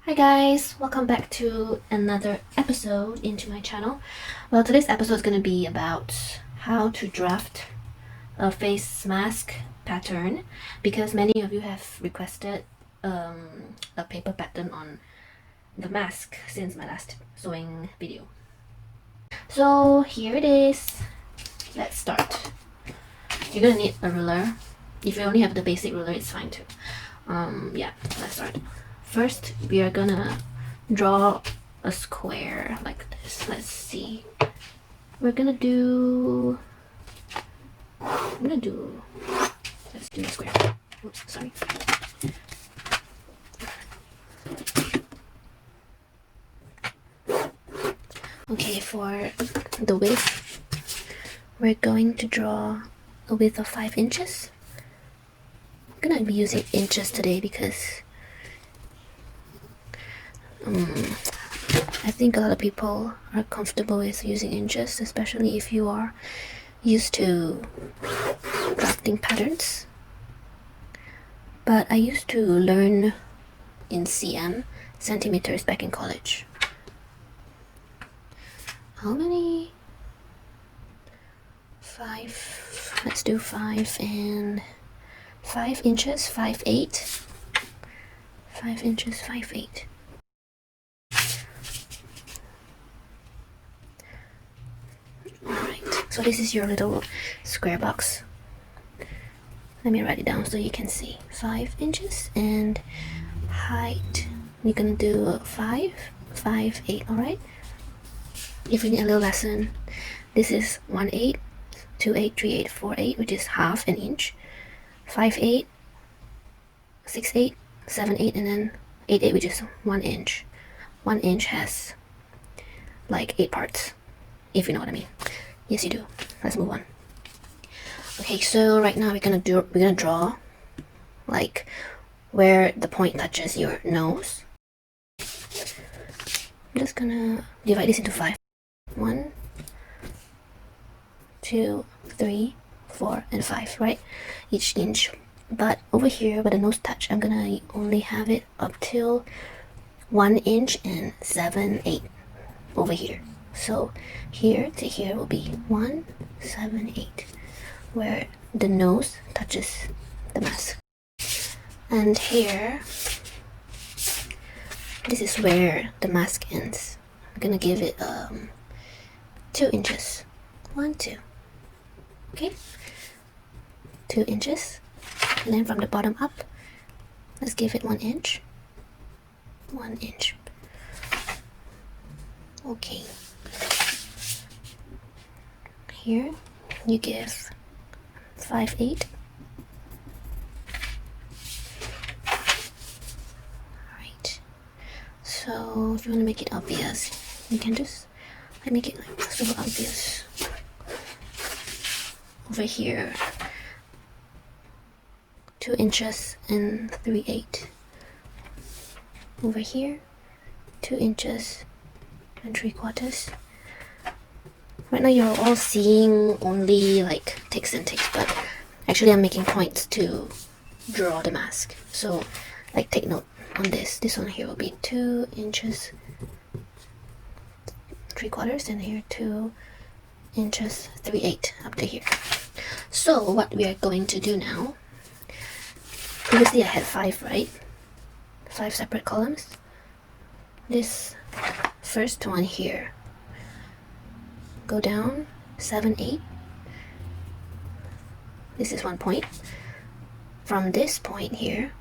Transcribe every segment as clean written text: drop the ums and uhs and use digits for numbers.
Hi guys, welcome back to another episode into my channel. Well, today's episode is going to be about how to draft a face mask pattern because many of you have requested a paper pattern on the mask since my last sewing video. So here it is. Let's start. You're going to need a ruler. If you only have the basic ruler, it's fine too. Yeah, let's start. First, we are gonna draw a square like this. Let's see. We're gonna do. Let's do a square. Oops, sorry. Okay, for the width, we're going to draw a width of 5 inches. I'm gonna be using inches today because I think a lot of people are comfortable with using inches, especially if you are used to drafting patterns. But I used to learn in centimeters back in college. How many? 5. Let's do 5 and 5 inches, 5/8. 5 inches, 5/8. So this is your little square box. Let me write it down so you can see. 5 inches and height. You're gonna do 5, 5/8. Alright? If you need a little lesson, this is 1/8, 2/8, 3/8, 4/8, which is half an inch. 5/8, 6/8, 7/8, and then 8/8, which is 1 inch. 1 inch has like 8 parts, if you know what I mean. Yes, you do. Let's move on. Okay, so right now we're gonna draw like where the point touches your nose. I'm just gonna divide this into 5. 1, 2, 3, 4, and 5, right? Each inch. But over here where the nose touch, I'm gonna only have it up till 1 inch and 7/8 over here. So here to here will be 1, 7, 8, where the nose touches the mask. And here, this is where the mask ends. I'm gonna give it 2 inches. 1, 2. Okay? 2 inches. And then from the bottom up, let's give it 1 inch. 1 inch. Okay. Here you give 5/8. Alright. So if you want to make it obvious, you can just make it like super obvious. Over here, 2 inches and 3/8. Over here, 2 inches and 3/4. Right now you're all seeing only like ticks and ticks, but actually I'm making points to draw the mask. So like take note on this. This one here will be 2 inches 3/4, and here 2 inches 3/8 up to here. So what we are going to do now, previously I had 5, right? 5 separate columns. This first one here, go down 7/8. This is 1 point. From this point here,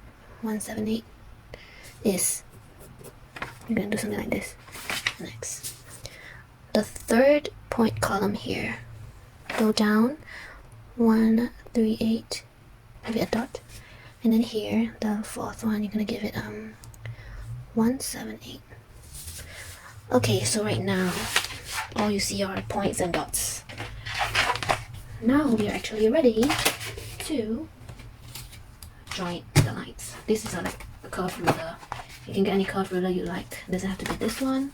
1/7/8 is, you're gonna do something like this next. The third point column here, go down 1/3/8, give it a dot, and then here the fourth one, you're gonna give it 1/7/8. Okay, so right now all you see are points and dots. Now we are actually ready to join the lines. This is like a curved ruler. You can get any curved ruler you like. It doesn't have to be this one.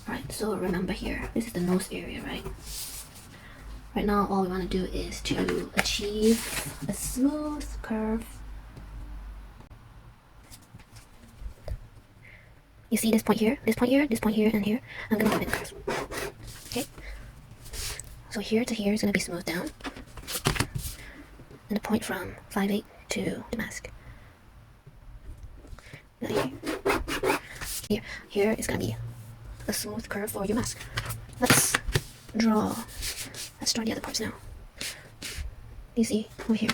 Alright, so remember here, this is the nose area, right? Right now all we want to do is to achieve a smooth curve You see this point here, this point here, this point here, and here. I'm gonna give it curves. Okay. So here to here is gonna be smoothed down, and the point from 5/8 to the mask. Here is gonna be a smooth curve for your mask. Let's draw the other parts now. You see over here.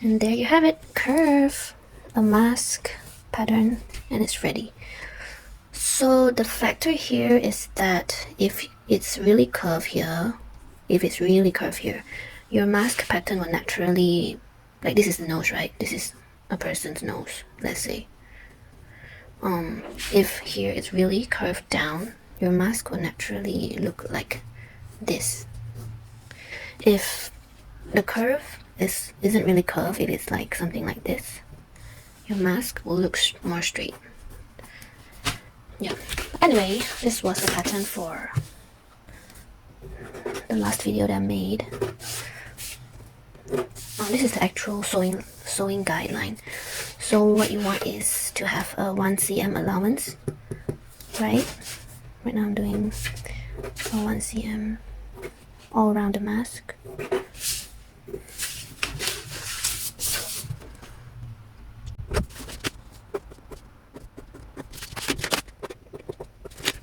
And there you have it, curve, a mask pattern, and it's ready. So the factor here is that if it's really curved here, your mask pattern will naturally, like this is the nose, right? This is a person's nose, let's say. If here it's really curved down, your mask will naturally look like this. If the curve isn't really curved, it is like something like this, your mask will look more straight. Yeah. Anyway, this was the pattern for the last video that I made. This is the actual sewing guideline. So what you want is to have a 1 cm allowance, right? Right now I'm doing a 1 cm all around the mask.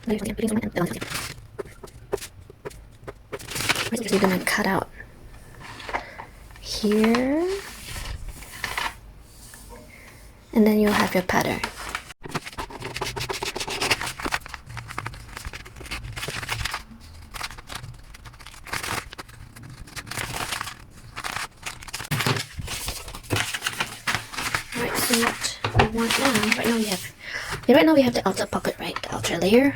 So you're gonna cut out here, and then you'll have your pattern. Alright, so what we want now, right now we have the outer pocket, right? The outer layer.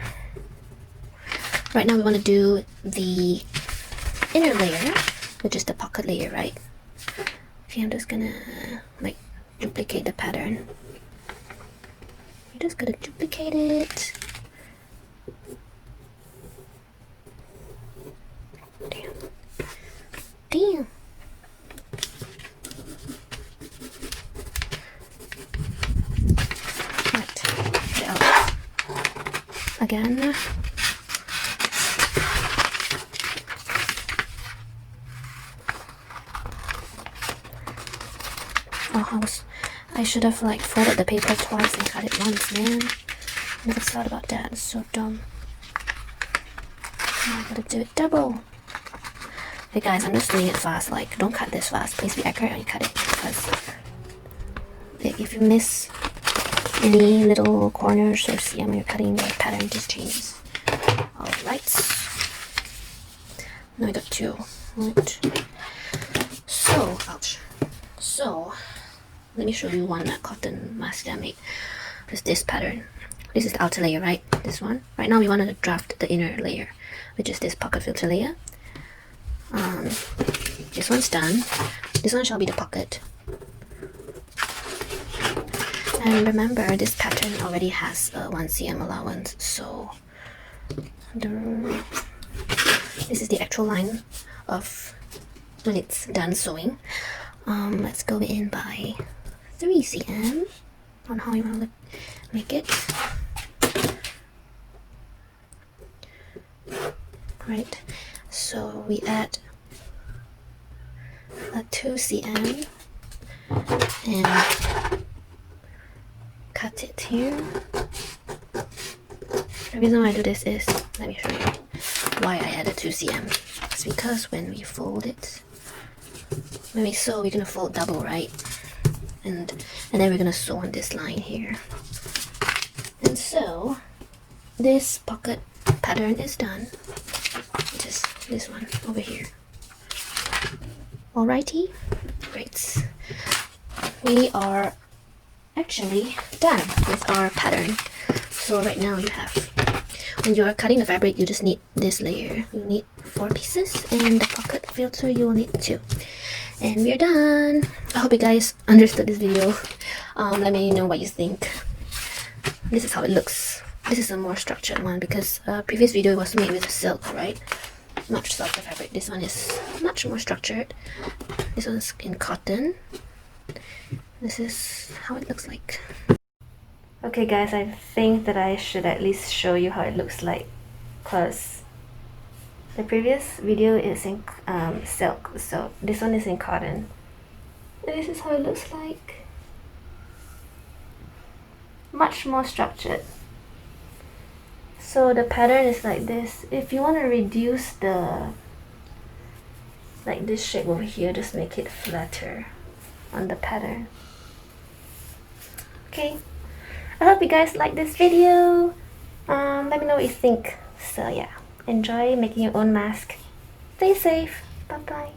Right now we want to do the inner layer, which is the pocket layer, right? Okay, I'm just gonna like duplicate the pattern. I'm just gonna duplicate it. Damn. Right. Again. Oh, I should have like folded the paper twice and cut it once, man. Never thought about that. It's so dumb. Now I gotta do it double. Hey guys, I'm just doing it fast. Like, don't cut this fast. Please be accurate when you cut it, because if you miss any little corners or seam when you're cutting, the pattern just changes. Alright. Now I got two. Right. So, ouch. So, let me show you one cotton mask that I made. It's this pattern. This is the outer layer, right? This one. Right now we want to draft the inner layer, which is this pocket filter layer. This one's done. This one shall be the pocket. And remember, this pattern already has a 1 cm allowance, so this is the actual line of when it's done sewing. Let's go in by 3 cm on how you want to make it. Right, so we add a 2 cm and cut it here. The reason why I do this is, let me show you why I added 2 cm. It's because when we fold it, when we sew, we're gonna fold double, right? And then we're gonna sew on this line here. And so this pocket pattern is done. Just this one over here. Alrighty, great. We are actually done with our pattern. So right now you have, when you're cutting the fabric, you just need this layer. You need 4 pieces, and the pocket filter you will need 2. And we're done. I hope you guys understood this video. Let me know what you think. this is how it looks. This is a more structured one because previous video was made with silk, right? Much softer fabric. This one is much more structured. This one's in cotton. This is how it looks like. Okay guys, I think that I should at least show you how it looks like, because the previous video is in silk, so this one is in cotton. And this is how it looks like. Much more structured. So the pattern is like this. If you want to reduce the, like this shape over here, just make it flatter on the pattern. Okay, I hope you guys like this video. Let me know what you think. So yeah, enjoy making your own mask. Stay safe. Bye bye.